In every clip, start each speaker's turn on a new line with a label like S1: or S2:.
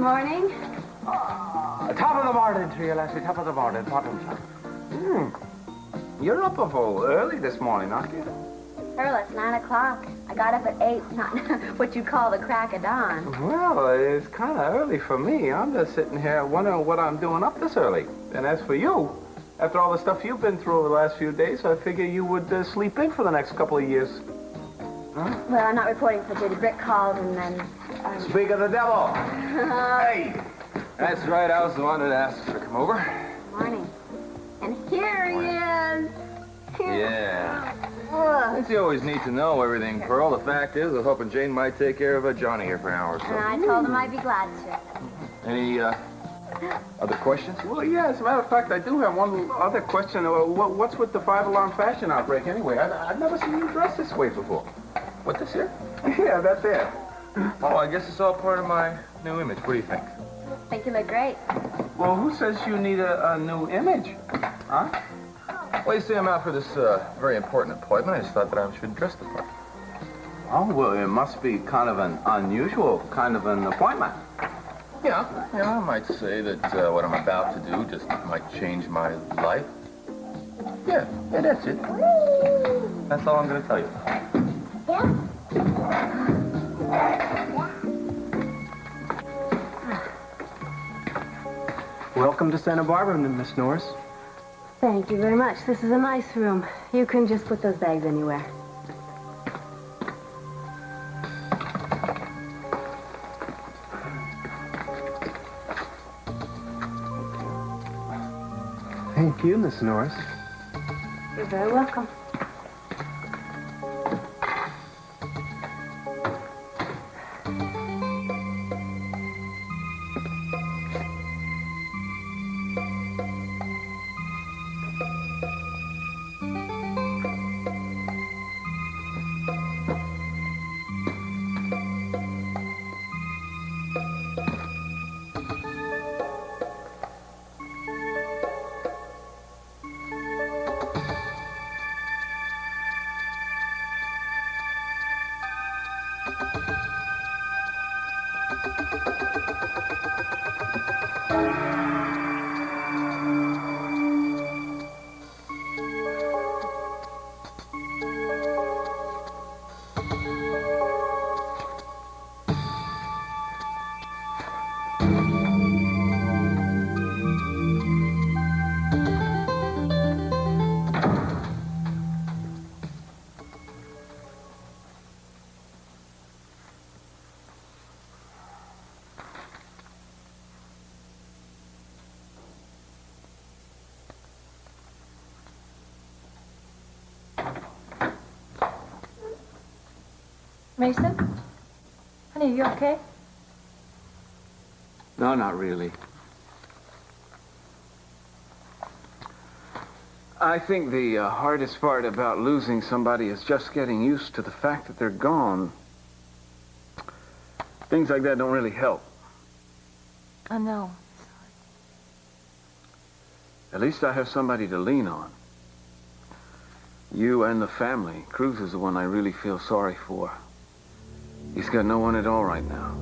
S1: morning.
S2: Top of the morning to you, Lassie. Top of the morning. Bottom side. You're up a little early this morning, aren't you?
S1: Earl, it's 9 o'clock. I got up at 8, not what you call the crack of dawn.
S2: Well, it's kind of early for me. I'm just sitting here wondering what I'm doing up this early. And as for you, after all the stuff you've been through over the last few days, I figure you would sleep in for the next couple of years. Huh?
S1: Well, I'm not reporting for duty. Brick called and then...
S2: Speak of the devil. Hey!
S3: That's right. I was the one that asked her to come over.
S1: Morning. And here he is.
S3: Yeah. Guess you always need to know everything, Pearl. The fact is, I was hoping Jane might take care of Johnny here for an hour or so.
S1: And I told him I'd be glad to.
S3: Any, other questions?
S2: Well, yeah, as a matter of fact, I do have one other question. What's with the 5-alarm fashion outbreak anyway? I've never seen you dressed this way before.
S3: What, this here?
S2: Yeah, that's it.
S3: Oh, I guess it's all part of my new image. What do you think?
S1: I think you look great.
S2: Well, who says you need a new image? Huh?
S3: Well, you see, I'm out for this very important appointment. I just thought that I should dress the part.
S2: Oh, well, it must be kind of an unusual kind of an appointment.
S3: Yeah, I might say that what I'm about to do just might change my life. Yeah, that's it. That's all I'm going to tell you.
S1: Yeah?
S4: Welcome to Santa Barbara, Miss Norris.
S1: Thank you very much. This is a nice room. You can just put those bags anywhere.
S4: Thank you, Miss Norris.
S1: You're very welcome.
S5: Mason? Honey, are you okay?
S2: No, not really. I think the hardest part about losing somebody is just getting used to the fact that they're gone. Things like that don't really help.
S5: I know.
S2: At least I have somebody to lean on. You and the family. Cruz is the one I really feel sorry for. He's got no one at all right now.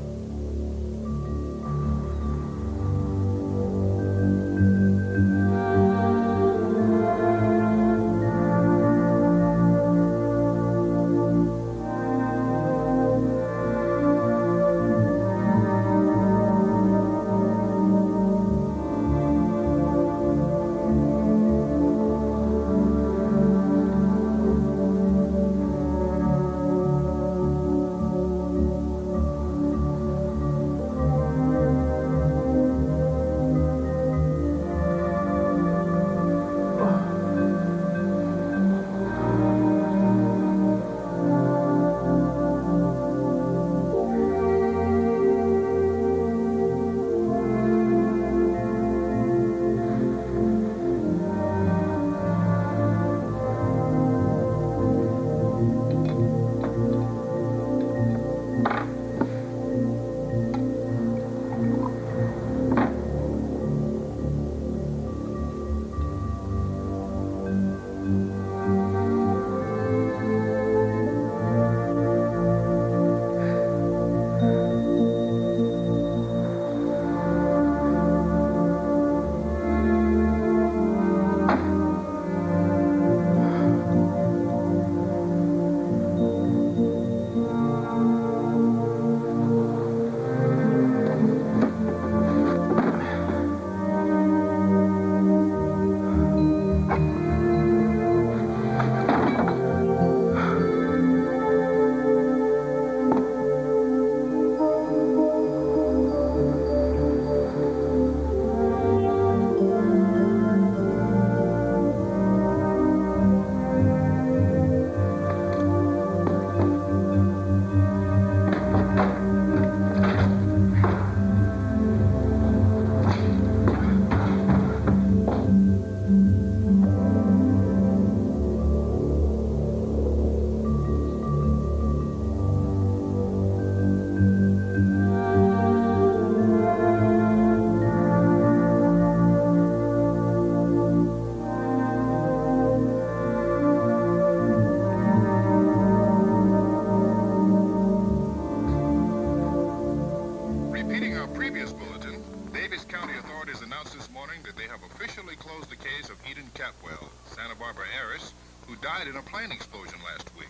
S6: Barbara Harris, who died in a plane explosion last week.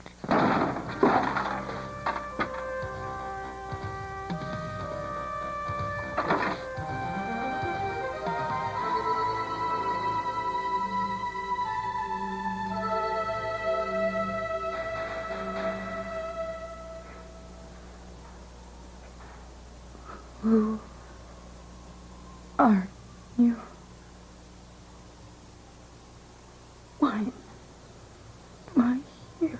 S5: Who are you? Why am I here?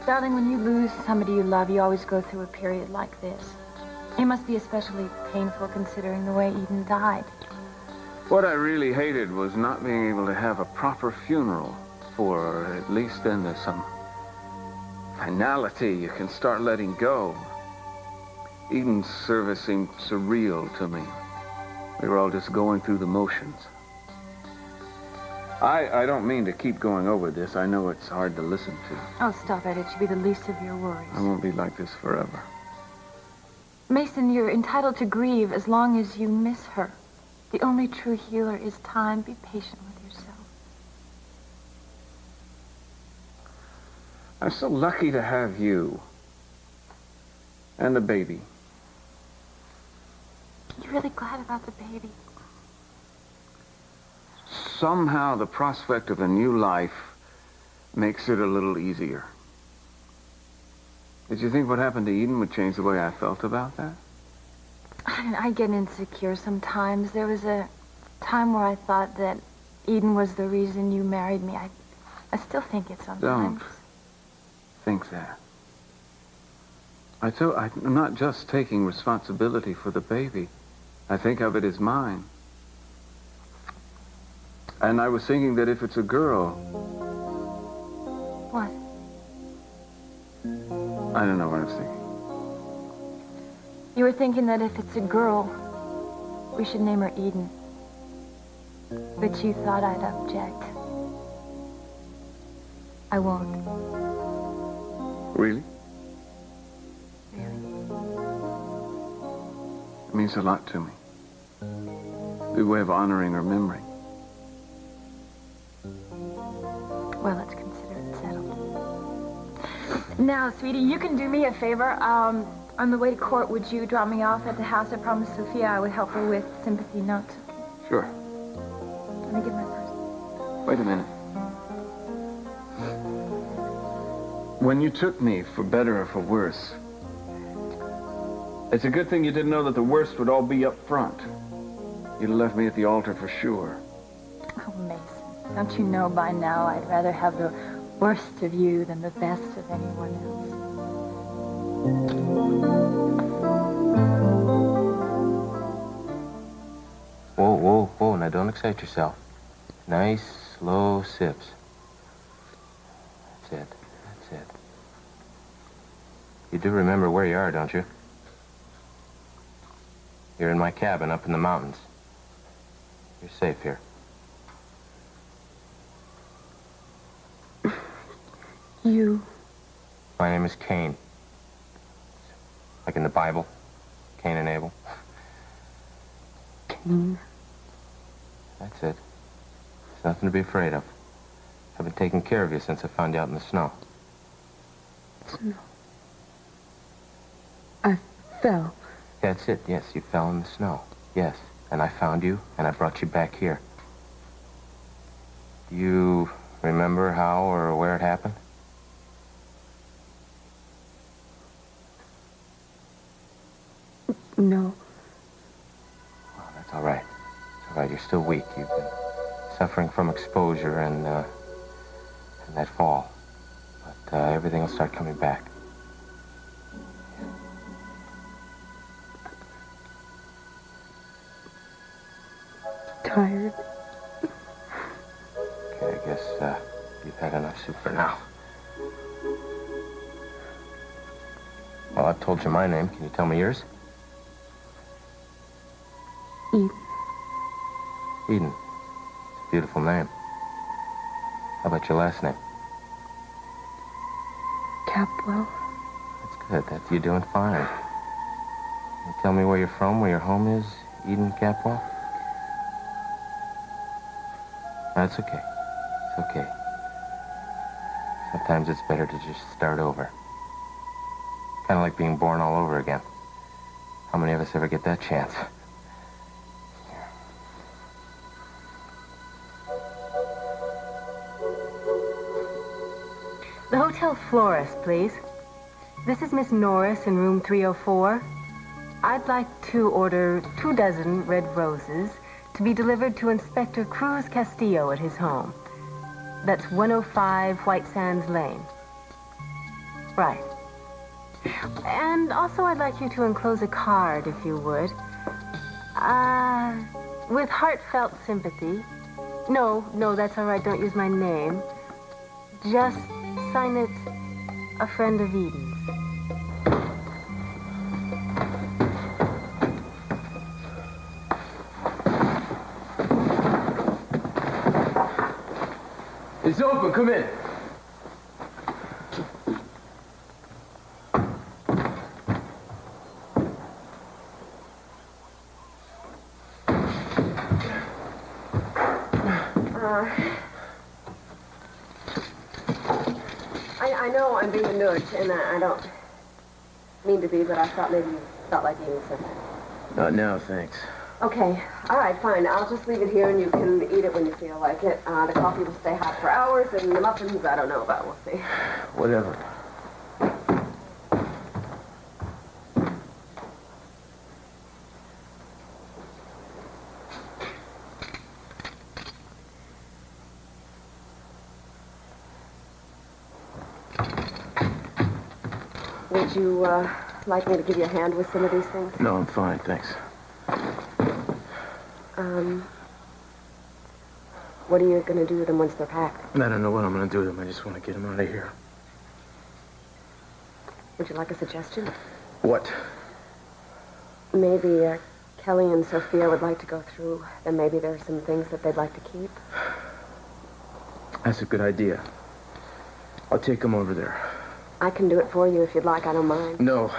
S5: Darling, when you lose somebody you love, you always go through a period like this. It must be especially painful considering the way Eden died.
S2: What I really hated was not being able to have a proper funeral for her. At least then there's some finality. You can start letting go. Eden's service seemed surreal to me. We were all just going through the motions. I don't mean to keep going over this. I know it's hard to listen to.
S5: Oh, stop it. It should be the least of your worries.
S2: I won't be like this forever.
S5: Mason, you're entitled to grieve as long as you miss her. The only true healer is time. Be patient with yourself.
S2: I'm so lucky to have you. And the baby.
S5: You're really glad about the baby?
S2: Somehow the prospect of a new life makes it a little easier. Did you think what happened to Eden would change the way I felt about that?
S5: I get insecure sometimes. There was a time where I thought that Eden was the reason you married me. I still think it sometimes.
S2: Don't think that. I'm not just taking responsibility for the baby. I think of it as mine. And I was thinking that if it's a girl...
S5: What?
S2: I don't know what I was thinking.
S5: You were thinking that if it's a girl, we should name her Eden. But you thought I'd object. I won't.
S2: Really?
S5: Really?
S2: It means a lot to me. The way of honoring her memory.
S5: Well, let's consider it settled. Now, sweetie, you can do me a favor. On the way to court, would you drop me off at the house? I promised Sophia I would help her with sympathy notes.
S2: Sure.
S5: Let me get my purse.
S2: Wait a minute. When you took me, for better or for worse, it's a good thing you didn't know that the worst would all be up front. You'd have left me at the altar for sure.
S5: Oh, Mason, don't you know by now I'd rather have the worst of you than the best of anyone else?
S7: Whoa, whoa, whoa, now don't excite yourself. Nice, slow sips. That's it, that's it. You do remember where you are, don't you? You're in my cabin up in the mountains. You're safe here.
S5: You?
S7: My name is Cain. Like in the Bible, Cain and Abel.
S5: Cain?
S7: That's it. There's nothing to be afraid of. I've been taking care of you since I found you out in the snow.
S5: Snow. I fell.
S7: That's it, yes, you fell in the snow. Yes, and I found you, and I brought you back here. Do you remember how or where it happened?
S5: No.
S7: Well, that's all right. It's all right, you're still weak. You've been suffering from exposure and that fall. But everything will start coming back.
S5: Tired.
S7: Okay, I guess you've had enough soup for now. Well, I've told you my name. Can you tell me yours?
S5: Eden.
S7: Eden. It's a beautiful name. How about your last name?
S5: Capwell.
S7: That's good. You're doing fine. you tell me where you're from, where your home is, Eden Capwell? That's okay. It's okay. Sometimes it's better to just start over. Kind of like being born all over again. How many of us ever get that chance?
S8: The Hotel Florist, please. This is Miss Norris in room 304. I'd like to order 24 red roses to be delivered to Inspector Cruz Castillo at his home. That's 105 White Sands Lane. Right. And also I'd like you to enclose a card, if you would. With heartfelt sympathy. No, that's all right. Don't use my name. Just sign it, A Friend of Eden's.
S3: It's open. Come in.
S9: I know I'm being a nudge, and I don't mean to be, but I thought maybe you felt like eating something.
S3: Not now, thanks.
S9: Okay, all right, fine. I'll just leave it here, and you can eat it when you feel like it. The coffee will stay hot for hours, and the muffins, I don't know about. We'll see.
S3: Whatever.
S9: Would you like me to give you a hand with some of these things?
S3: No, I'm fine, thanks.
S9: What are you going to do with them once they're packed?
S3: I don't know what I'm going to do with them. I just want to get them out of here.
S9: Would you like a suggestion?
S3: What?
S9: Maybe Kelly and Sophia would like to go through. Then maybe there are some things that they'd like to keep.
S3: That's a good idea. I'll take them over there.
S9: I can do it for you if you'd like. I don't mind.
S3: No,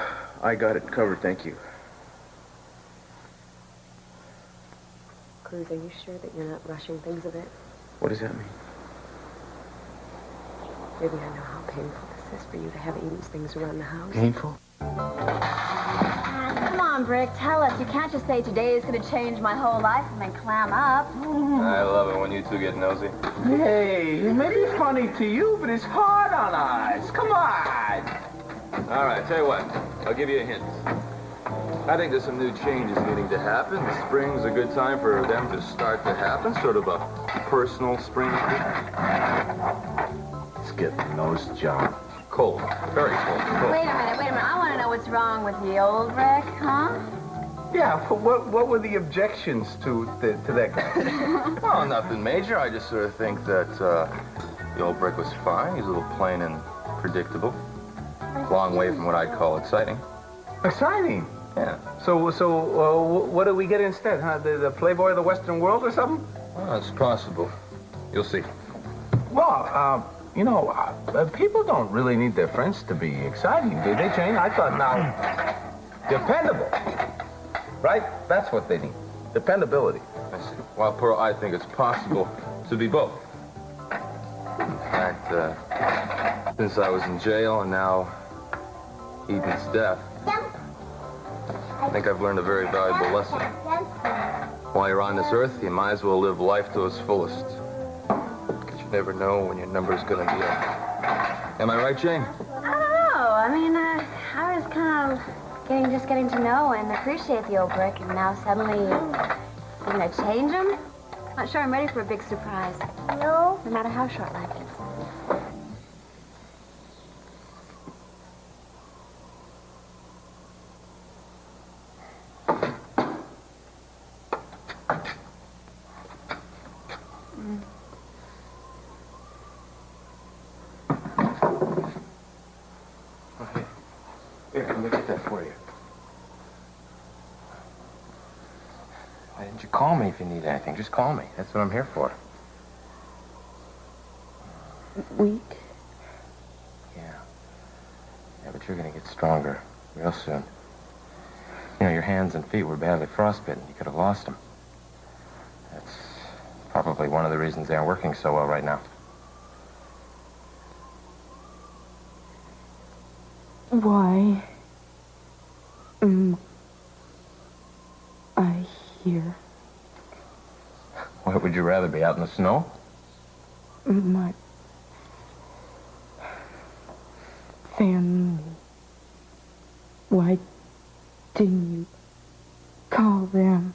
S3: I got it covered, thank you.
S9: Cruz, are you sure that you're not rushing things a bit?
S3: What does that mean?
S9: Maybe I know how painful this is for you to have Eden's things around the house.
S3: Painful?
S1: Come on, Brick, tell us. You can't just say today is going to change my whole life and then clam up.
S3: I love it when you two get nosy.
S2: Hey, it may be funny to you, but it's hard on us. Come on.
S3: All right, tell you what. I'll give you a hint. I think there's some new changes needing to happen. The spring's a good time for them to start to happen. Sort of a personal spring.
S2: Let's get the nose job.
S3: Cold. Very cold.
S1: Wait a minute. I want to know what's wrong with the old Brick, huh?
S2: Yeah, but what were the objections to that guy?
S3: Well, nothing major. I just sort of think that the old Brick was fine. He's a little plain and predictable. Long way from what I'd call exciting.
S2: Exciting?
S3: Yeah.
S2: So what do we get instead, huh? The Playboy of the Western world or something?
S3: Well, it's possible. You'll see.
S2: Well, people don't really need their friends to be exciting, do they, Jane? I thought now, dependable. Right? That's what they need. Dependability.
S3: I see. Well, Pearl, I think it's possible to be both. In fact, since I was in jail and now Eden's death, I think I've learned a very valuable lesson. While you're on this earth, you might as well live life to its fullest. Because you never know when your number's going to be up. Am I right, Jane?
S1: I don't know. I mean, I was kind of getting to know and appreciate the old Brick, and now suddenly you're going to change him? Not sure I'm ready for a big surprise. No matter how short life is.
S7: Here, let me get that for you. Why didn't you call me if you need anything? Just call me. That's what I'm here for.
S9: Weak?
S7: Yeah. Yeah, but you're gonna get stronger real soon. You know, your hands and feet were badly frostbitten. You could have lost them. That's probably one of the reasons they aren't working so well right now.
S5: Why am I here?
S7: What, would you rather be out in the snow?
S5: My family. Why didn't you call them?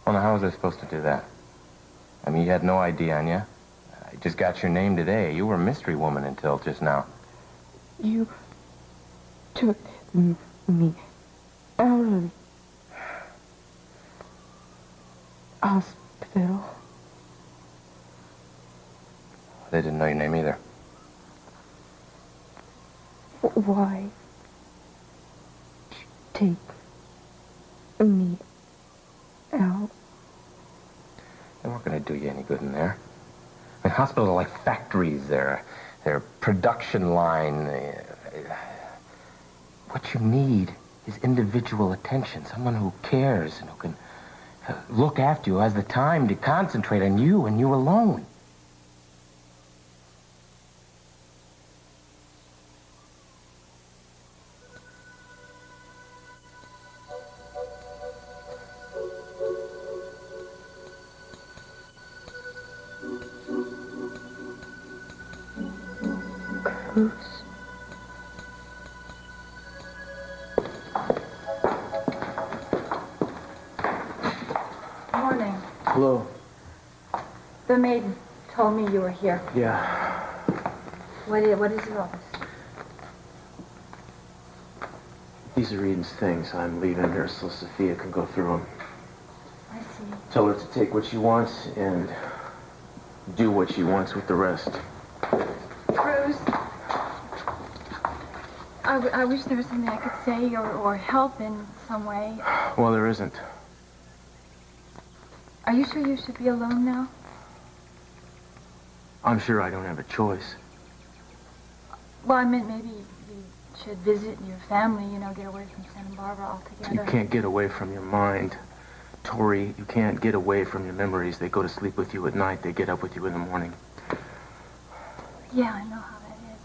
S7: Well, now, how was I supposed to do that? I mean, you had no ID on you. I just got your name today. You were a mystery woman until just now.
S5: You took me out of hospital.
S7: They didn't know your name either.
S5: Why take me out?
S7: They weren't going to do you any good in there. I mean, hospitals are like factories. They're a production line. What you need is individual attention. Someone who cares and who can look after you, who has the time to concentrate on you and you alone.
S5: Morning.
S4: Hello.
S5: The maid told me you were here.
S4: Yeah.
S5: What is your office?
S4: These are Eden's things. I'm leaving here so Sophia can go through them.
S5: I see.
S4: Tell her to take what she wants and do what she wants with the rest.
S5: Cruz, I wish there was something I could say or help in some way.
S4: Well, there isn't.
S5: Are you sure you should be alone now?
S4: I'm sure I don't have a choice.
S5: Well, I meant maybe you should visit your family, you know, get away from Santa Barbara altogether.
S4: You can't get away from your mind. Tori, you can't get away from your memories. They go to sleep with you at night. They get up with you in the morning.
S5: Yeah, I know how that is.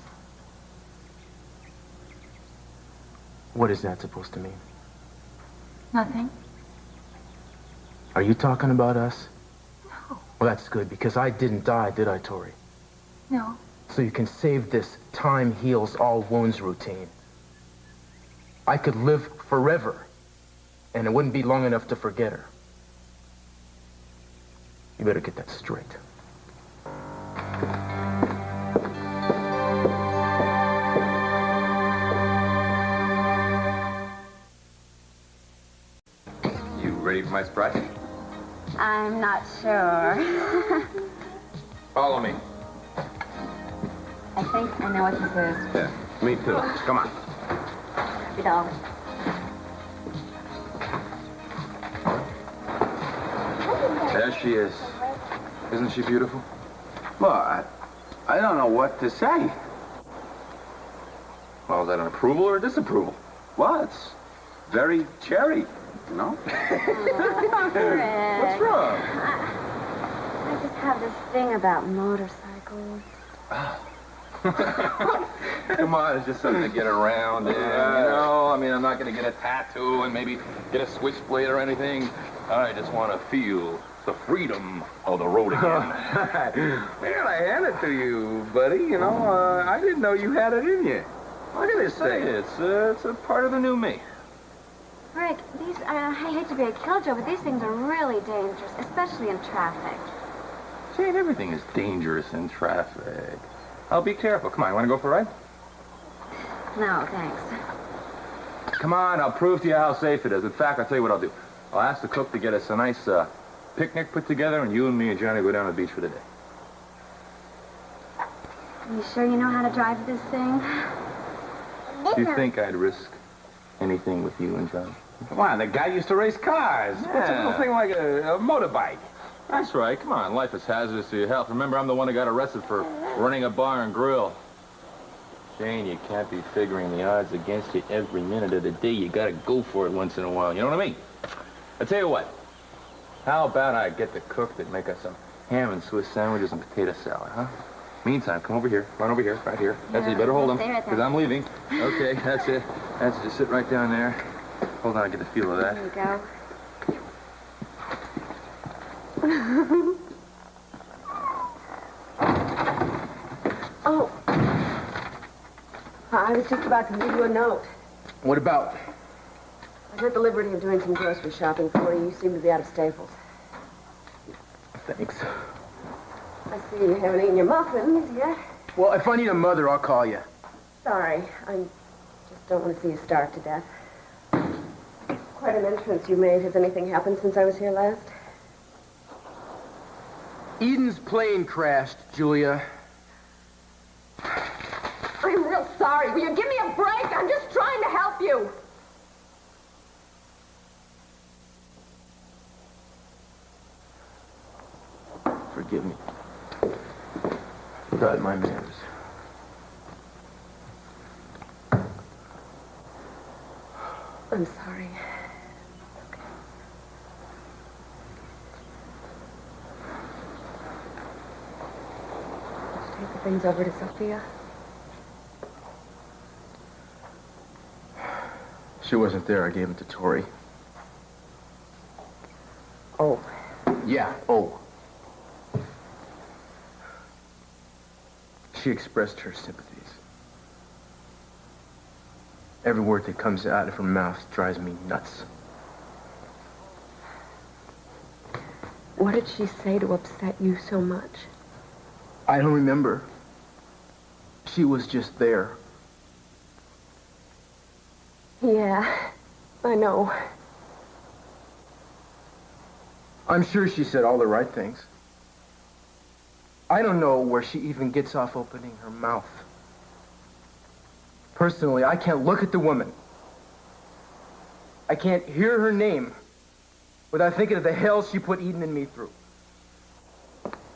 S4: What is that supposed to mean?
S5: Nothing.
S4: Are you talking about us?
S5: No.
S4: Well, that's good, because I didn't die, did I, Tori?
S5: No.
S4: So you can save this time heals all wounds routine. I could live forever, and it wouldn't be long enough to forget her. You better get that straight.
S3: You ready for my surprise?
S1: I'm not sure.
S3: Follow me.
S1: I think I know what this is.
S3: Yeah, me too. Come on.
S1: You know.
S3: There she is. Isn't she beautiful?
S2: Well, I don't know what to say.
S3: Well, is that an approval or a disapproval?
S2: Well, it's very cherry, you know?
S1: Rick.
S3: What's wrong?
S1: I just have this thing about motorcycles.
S3: Come on, it's just something to get around in, you know? I mean, I'm not going to get a tattoo and maybe get a switchblade or anything. I just want to feel the freedom of the road again.
S2: Man, I hand it to you, buddy. You know, I didn't know you had it in you. Look at this thing.
S3: It's a part of the new me.
S1: Rick, these, I hate to be a killjoy, but these things are really dangerous, especially in traffic.
S3: See, everything is dangerous in traffic. I'll be careful. Come on, you want to go for a ride?
S1: No, thanks.
S3: Come on, I'll prove to you how safe it is. In fact, I'll tell you what I'll do. I'll ask the cook to get us a nice picnic put together, and you and me and Johnny go down to the beach for the day.
S1: You sure you know how to drive this thing?
S3: Do you think I'd risk anything with you and Johnny?
S2: Come on, the guy used to race cars. What's a little thing like a motorbike?
S3: That's right. Come on, life is hazardous to your health. Remember, I'm the one who got arrested for running a bar and grill. Jane, you can't be figuring the odds against you every minute of the day. You gotta go for it once in a while. You know what I mean? I tell you what. How about I get the cook that make us some ham and Swiss sandwiches and potato salad, huh? Meantime, come over here. Run over here. Right here. That's it. You better hold them. Because I'm leaving. Okay, that's it. That's it. Just sit right down there. Hold on, I get the feel of that.
S1: There you go.
S9: Oh. I was just about to leave you a note.
S4: What about?
S9: I took the liberty of doing some grocery shopping for you. You seem to be out of staples.
S4: Thanks.
S9: I see you haven't eaten your muffins yet.
S4: Well, if I need a mother, I'll call you.
S9: Sorry. I just don't want to see you starve to death. Quite an entrance you made. Has anything happened since I was here last?
S4: Eden's plane crashed, Julia.
S9: I'm real sorry. Will you give me a break? I'm just trying to help you.
S4: Forgive me. Forgot my manners.
S9: I'm sorry. Okay. Did you take the things over to Sophia?
S4: She wasn't there. I gave them to Tori.
S9: Oh.
S4: Yeah, oh. She expressed her sympathies. Every word that comes out of her mouth drives me nuts.
S9: What did she say to upset you so much?
S4: I don't remember. She was just there.
S9: Yeah, I know.
S4: I'm sure she said all the right things. I don't know where she even gets off opening her mouth. Personally, I can't look at the woman. I can't hear her name without thinking of the hell she put Eden and me through.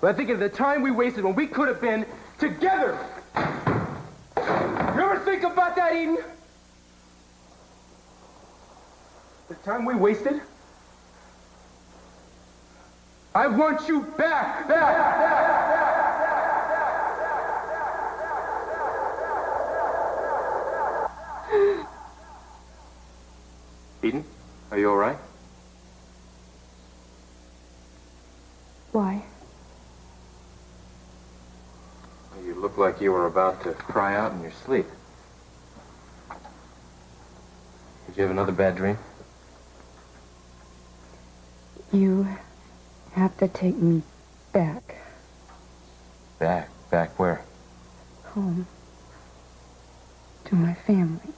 S4: Without thinking of the time we wasted when we could have been together. You ever think about that, Eden? The time we wasted? I want you back!
S3: Eden, are you all right?
S9: Why?
S3: You look like you were about to cry out in your sleep. Did you have another bad dream?
S10: You have to take me back.
S3: Back? Back where?
S10: Home. To my family.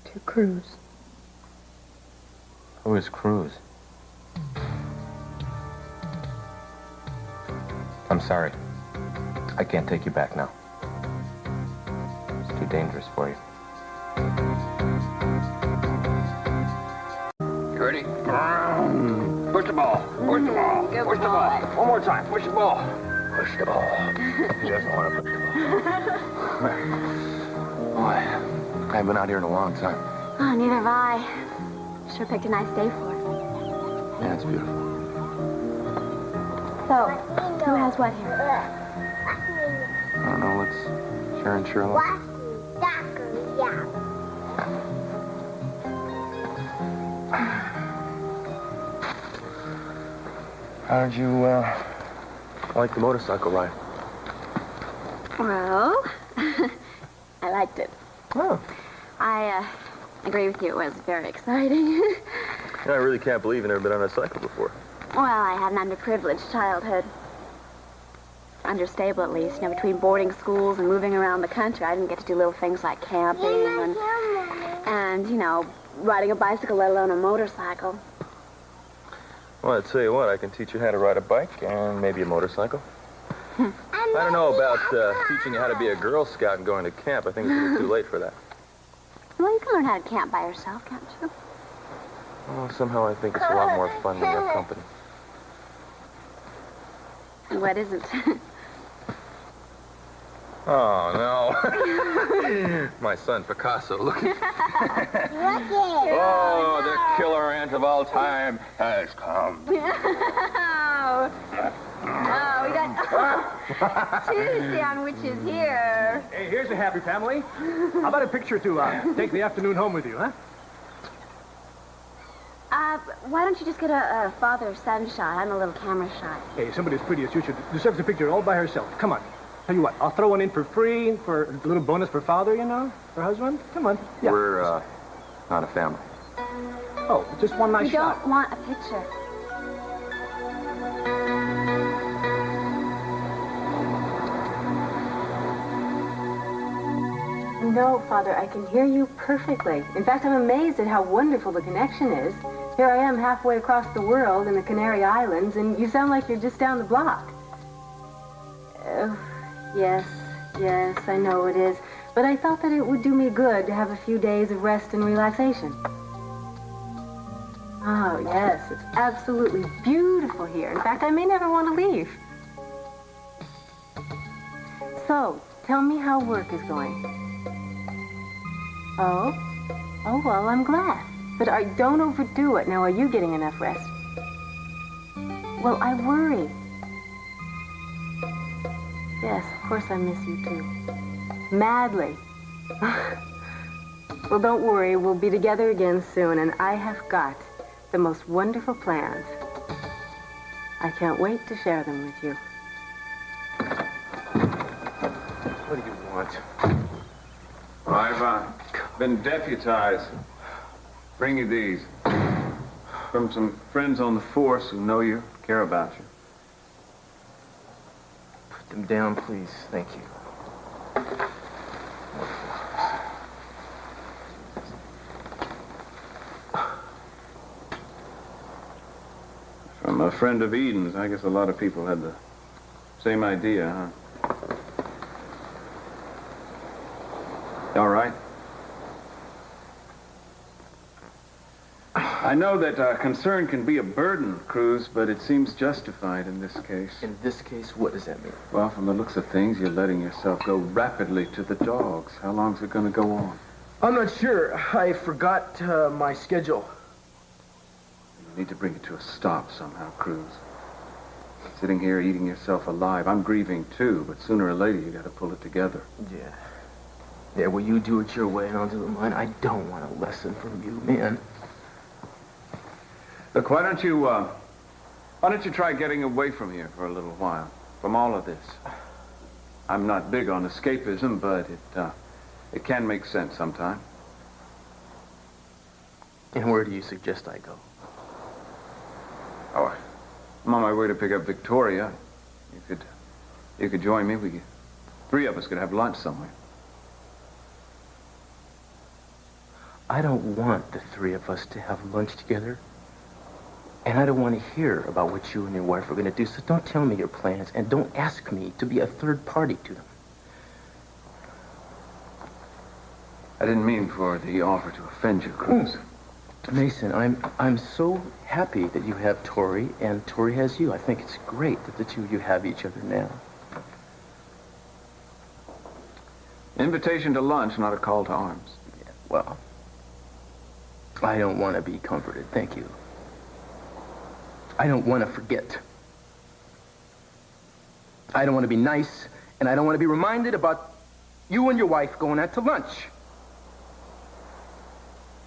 S10: To Cruz.
S3: Who is Cruz? I'm sorry. I can't take you back now. It's too dangerous for you.
S11: You ready? Push the ball. Push the ball. Push the ball. One more time. Push the ball. Push the ball. He doesn't want to push the ball.
S3: Boy, I haven't been out here in a long time.
S1: Oh, neither have I. Sure picked a nice day for it.
S3: Yeah, it's beautiful.
S1: So, who has what here?
S3: I don't know, let's share and share along. How did you, like the motorcycle ride?
S1: Well, I liked it.
S3: Oh.
S1: I agree with you. It was very exciting.
S3: I really can't believe you've never been on a cycle before.
S1: Well, I had an underprivileged childhood. Understable, at least. You know, between boarding schools and moving around the country, I didn't get to do little things like camping and you know, riding a bicycle, let alone a motorcycle.
S3: Well, I tell you what, I can teach you how to ride a bike and maybe a motorcycle. I don't know about teaching you how to be a Girl Scout and going to camp. I think it's a little too late for that.
S1: Well, you can learn how to camp by yourself, can't you?
S3: Well, somehow I think it's a lot more fun when you're company.
S1: And what isn't?
S3: Oh, no. My son Picasso, look at Oh, the killer ant of all time has come.
S1: Oh, we got two sandwiches here.
S4: Hey, here's a happy family. How about a picture to take the afternoon home with you, huh?
S1: Why don't you just get a father-son shot? I'm a little camera shy.
S4: Hey, somebody as pretty as you should deserves a picture all by herself. Come on. Tell you what, I'll throw one in for free for a little bonus for father, you know, for husband. Come on. Yeah.
S3: We're, not a family.
S4: Oh, just one nice shot.
S1: We don't want a picture.
S8: No, Father, I can hear you perfectly. In fact, I'm amazed at how wonderful the connection is. Here I am halfway across the world in the Canary Islands, and you sound like you're just down the block. Yes, I know it is. But I thought that it would do me good to have a few days of rest and relaxation. Oh, yes, it's absolutely beautiful here. In fact, I may never want to leave. So, tell me how work is going. Oh, well, I'm glad. But don't overdo it. Now, are you getting enough rest? Well, I worry. Yes, of course I miss you, too. Madly. Well, don't worry. We'll be together again soon, and I have got the most wonderful plans. I can't wait to share them with you.
S3: What do you want?
S2: I've been deputized. Bring you these. From some friends on the force who know you, care about you.
S3: Put them down, please. Thank you.
S2: From a friend of Eden's. I guess a lot of people had the same idea, huh? All right. I know that concern can be a burden, Cruz, but it seems justified in this case.
S3: In this case, what does that mean?
S2: Well, from the looks of things, you're letting yourself go rapidly to the dogs. How long's it going to go on?
S4: I'm not sure. I forgot my schedule.
S2: You need to bring it to a stop somehow, Cruz. Sitting here eating yourself alive. I'm grieving too, but sooner or later you got to pull it together.
S3: Yeah, well, you do it your way and I'll do it mine. I don't want a lesson from you, man.
S2: Look, why don't you try getting away from here for a little while? From all of this. I'm not big on escapism, but it can make sense sometime.
S3: And where do you suggest I go?
S2: Oh, I'm on my way to pick up Victoria. You could join me. Three of us could have lunch somewhere.
S3: I don't want the three of us to have lunch together. And I don't want to hear about what you and your wife are going to do, so don't tell me your plans, and don't ask me to be a third party to them.
S2: I didn't mean for the offer to offend you, Cruz.
S3: Mason, I'm so happy that you have Tori, and Tori has you. I think it's great that the two of you have each other now.
S2: Invitation to lunch, not a call to arms.
S3: Yeah, well, I don't want to be comforted, thank you. I don't want to forget. I don't want to be nice, and I don't want to be reminded about you and your wife going out to lunch.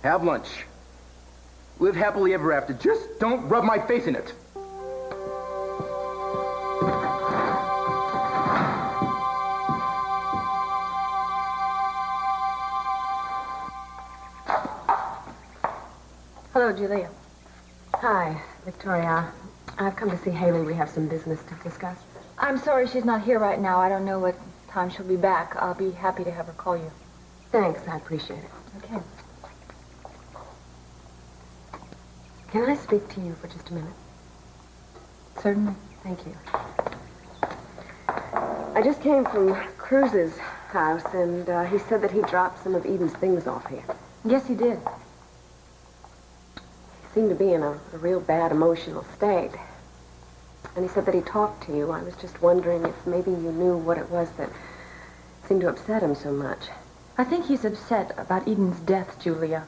S3: Have lunch. Live happily ever after. Just don't rub my face in it.
S9: Hello, Julia. Hi, Victoria. I've come to see Haley. We have some business to discuss.
S5: I'm sorry she's not here right now. I don't know what time she'll be back. I'll be happy to have her call you.
S9: Thanks, I appreciate it.
S5: Okay.
S9: Can I speak to you for just a minute?
S5: Certainly.
S9: Thank you. I just came from Cruz's house, and he said that he dropped some of Eden's things off here.
S5: Yes, he did.
S9: He seemed to be in a real bad emotional state. And he said that he talked to you. I was just wondering if maybe you knew what it was that seemed to upset him so much.
S5: I think he's upset about Eden's death, Julia.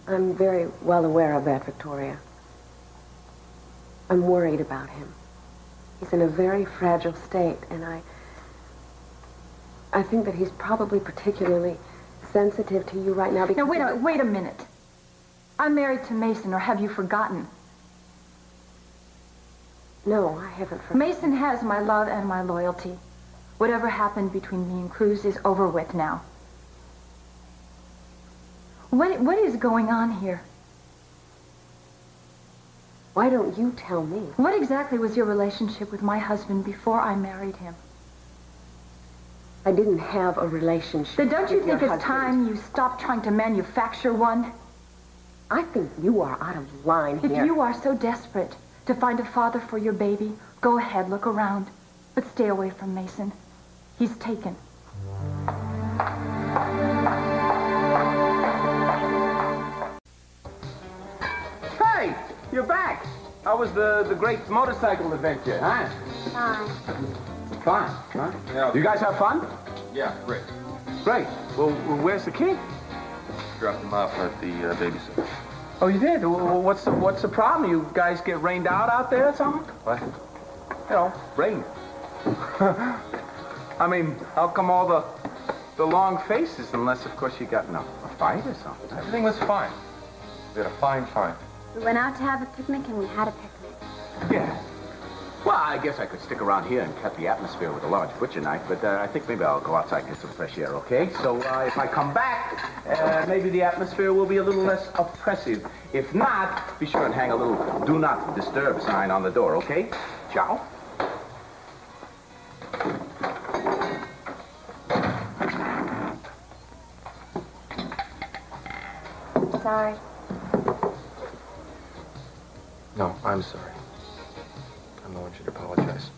S9: I'm very well aware of that, Victoria. I'm worried about him. He's in a very fragile state, and I think that he's probably particularly sensitive to you right now because...
S5: Now, wait a minute. I'm married to Mason, or have you forgotten?
S9: No, I haven't forgotten.
S5: Mason has my love and my loyalty. Whatever happened between me and Cruz is over with now. What is going on here?
S9: Why don't you tell me?
S5: What exactly was your relationship with my husband before I married him?
S9: I didn't have a relationship.
S5: Then don't you
S9: with your
S5: think it's
S9: husband.
S5: time you stopped trying to manufacture one?
S9: I think you are out of line here.
S5: If you are so desperate to find a father for your baby, go ahead, look around. But stay away from Mason. He's taken.
S2: Hey, you're back. How was the great motorcycle adventure, huh?
S1: Fine.
S2: Fine? Yeah. You guys have fun?
S3: Yeah, great.
S2: Great. Well, where's the kid?
S3: Dropped him off at the babysitter.
S2: Oh, you did? Well, what's the problem? You guys get rained out there or something?
S3: What?
S2: You know, rain. I mean, how come all the long faces, unless, of course, you got in a fight or something?
S3: Everything was fine. We had a fine time.
S1: We went out to have a picnic, and we had a picnic.
S2: Yeah. Well, I guess I could stick around here and cut the atmosphere with a large butcher knife, but I think maybe I'll go outside and get some fresh air, okay? So if I come back, maybe the atmosphere will be a little less oppressive. If not, be sure and hang a little do not disturb sign on the door, okay? Ciao.
S1: Sorry.
S3: No, I'm sorry. I want you to apologize.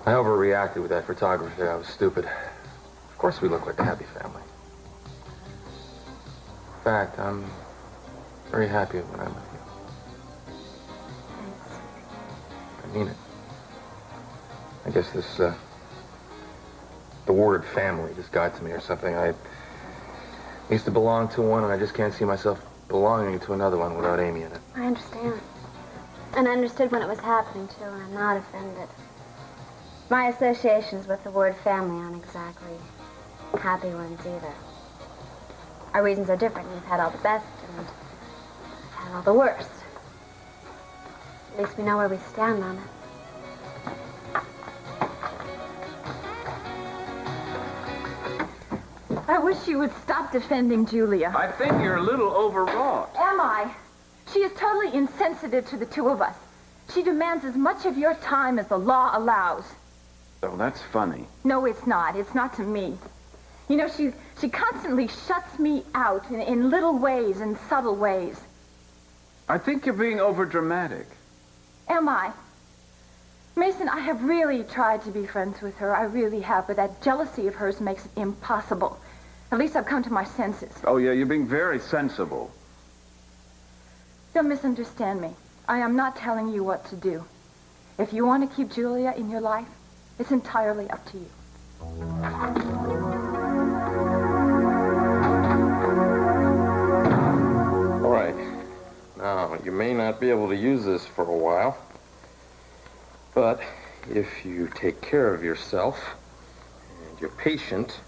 S3: I overreacted with that photography. I was stupid. Of course we look like a happy family. In fact, I'm very happy when I'm with you.
S1: Thanks.
S3: I mean it. I guess this, the word family just got to me or something. I used to belong to one, and I just can't see myself belonging to another one without Amy in it.
S1: I understand. And I understood when it was happening, too, and I'm not offended. My associations with the word family aren't exactly happy ones either. Our reasons are different. You've had all the best, and I've had all the worst. At least we know where we stand on it.
S5: I wish you would stop defending Julia.
S2: I think you're a little overwrought.
S5: Am I? She is totally insensitive to the two of us. She demands as much of your time as the law allows.
S2: Oh, that's funny.
S5: No, it's not. It's not to me. You know, she constantly shuts me out in little ways, in subtle ways.
S2: I think you're being overdramatic.
S5: Am I? Mason, I have really tried to be friends with her. I really have, but that jealousy of hers makes it impossible. At least I've come to my senses.
S2: Oh, yeah, you're being very sensible.
S5: Don't misunderstand me. I am not telling you what to do. If you want to keep Julia in your life, it's entirely up to you.
S3: All right. Now, you may not be able to use this for a while, but if you take care of yourself and you're patient,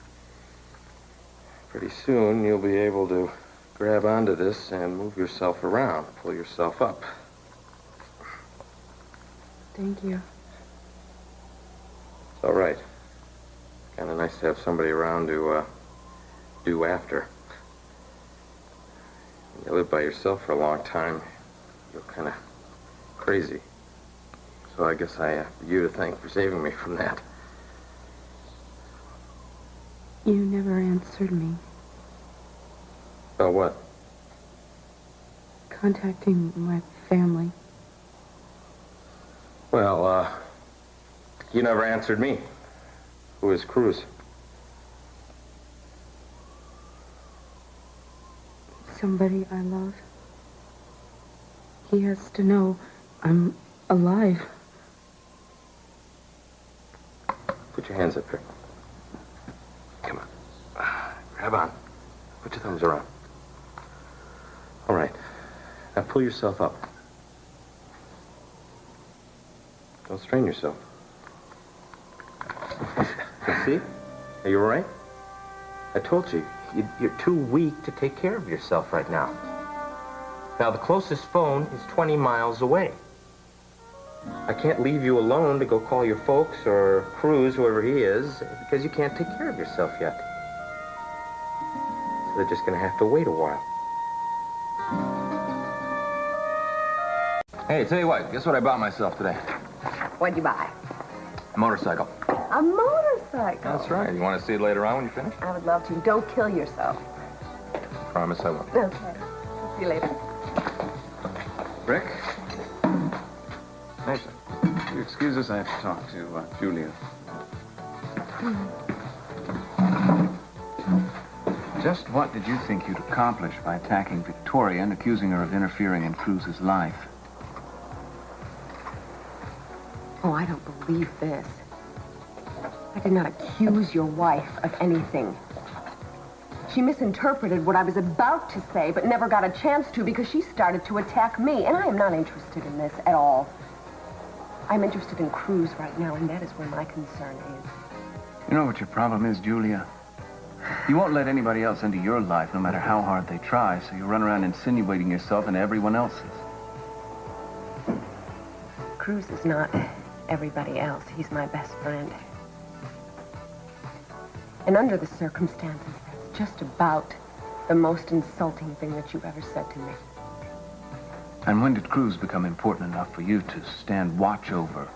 S3: pretty soon you'll be able to grab onto this and move yourself around, pull yourself up.
S10: Thank you.
S3: It's all right. Kind of nice to have somebody around to do after. When you live by yourself for a long time, you're kind of crazy. So I guess I have you to thank for saving me from that.
S10: You never answered me.
S3: About what?
S10: Contacting my family.
S3: Well, you never answered me. Who is Cruz?
S10: Somebody I love. He has to know I'm alive.
S3: your hands up here. Come on. Grab on. Put your thumbs around. All right. Now pull yourself up. Don't strain yourself. See? Are you all right? I told you, you're too weak to take care of yourself right now. Now, the closest phone is 20 miles away. I can't leave you alone to go call your folks or Cruz, whoever he is, because you can't take care of yourself yet. So they're just going to have to wait a while. Hey, tell you what, guess what I bought myself today?
S9: What'd you buy?
S3: A motorcycle.
S9: A motorcycle?
S3: That's right. You want to see it later on when you finish?
S9: I would love to. Don't kill yourself.
S3: Promise I won't.
S9: Okay. See you later.
S12: Rick?
S3: Hey, sir.
S12: You excuse us, I have to talk to Julia. Just what did you think you'd accomplish by attacking Victoria and accusing her of interfering in Cruz's life?
S9: Oh, I don't believe this. I did not accuse your wife of anything. She misinterpreted what I was about to say, but never got a chance to because she started to attack me, and I am not interested in this at all. I'm interested in Cruz right now, and that is where my concern is.
S12: You know what your problem is, Julia? You won't let anybody else into your life, no matter how hard they try, so you run around insinuating yourself into everyone else's.
S9: Cruz is not everybody else. He's my best friend. And under the circumstances, that's just about the most insulting thing that you've ever said to me.
S12: And when did Cruz become important enough for you to stand watch over?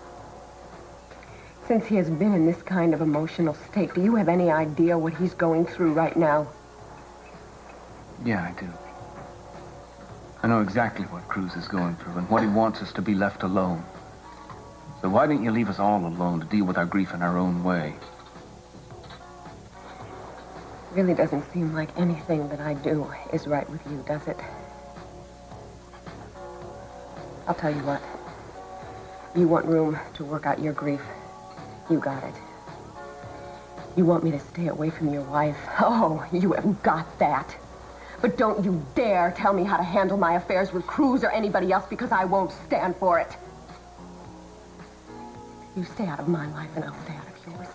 S9: Since he has been in this kind of emotional state, do you have any idea what he's going through right now?
S12: Yeah, I do. I know exactly what Cruz is going through and what he wants us to be left alone. So why didn't you leave us all alone to deal with our grief in our own way?
S9: It really doesn't seem like anything that I do is right with you, does it? I'll tell you what. You want room to work out your grief. You got it. You want me to stay away from your wife. Oh, you have got that. But don't you dare tell me how to handle my affairs with Cruz or anybody else because I won't stand for it. You stay out of my life and I'll stay out of yours.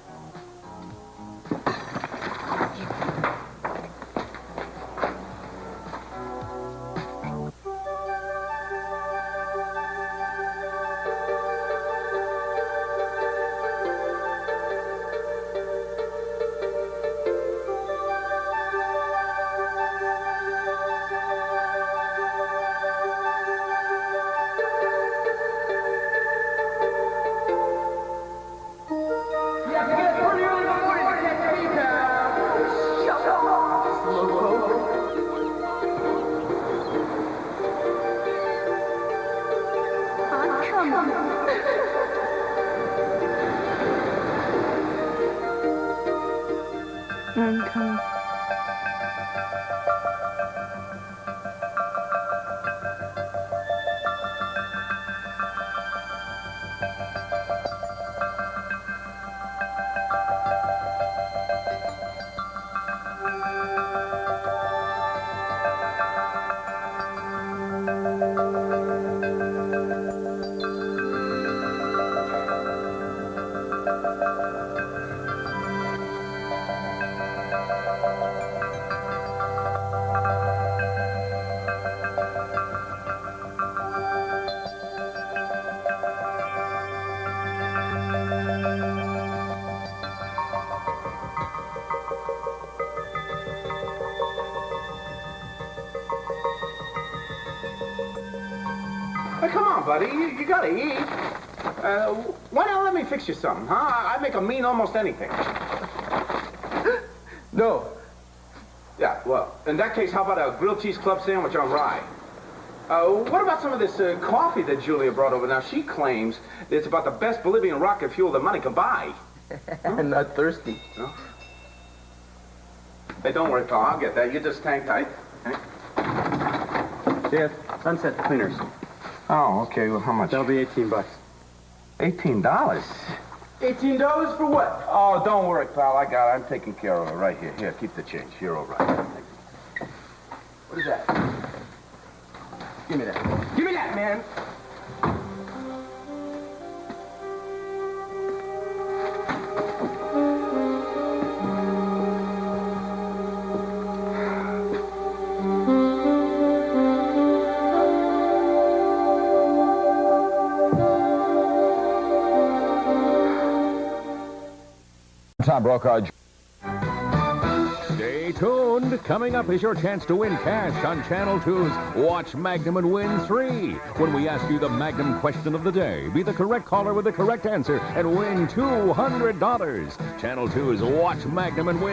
S10: I'm coming.
S2: Come on, buddy. You gotta eat. Why not let me fix you something, huh? I make them mean almost anything.
S4: No.
S2: Yeah, well, in that case, how about a grilled cheese club sandwich on rye? What about some of this coffee that Julia brought over? Now, she claims that it's about the best Bolivian rocket fuel that money can buy.
S4: I'm not thirsty.
S2: No? Hey, don't worry, pal. I'll get that. You just hang tight. Okay?
S13: Yes, Sunset Cleaners.
S2: Oh, okay. Well, how much?
S13: That'll be $18.
S2: $18?
S4: $18 for what?
S2: Oh, don't worry, pal. I got it. I'm taking care of it right here. Here, keep the change. You're all right.
S4: What is that? Give me that. Give me that, man.
S14: Tom Brokaw.
S15: Stay tuned. Coming up is your chance to win cash on Channel 2's Watch Magnum and Win 3. When we ask you the Magnum question of the day, be the correct caller with the correct answer and win $200. Channel 2's Watch Magnum and Win.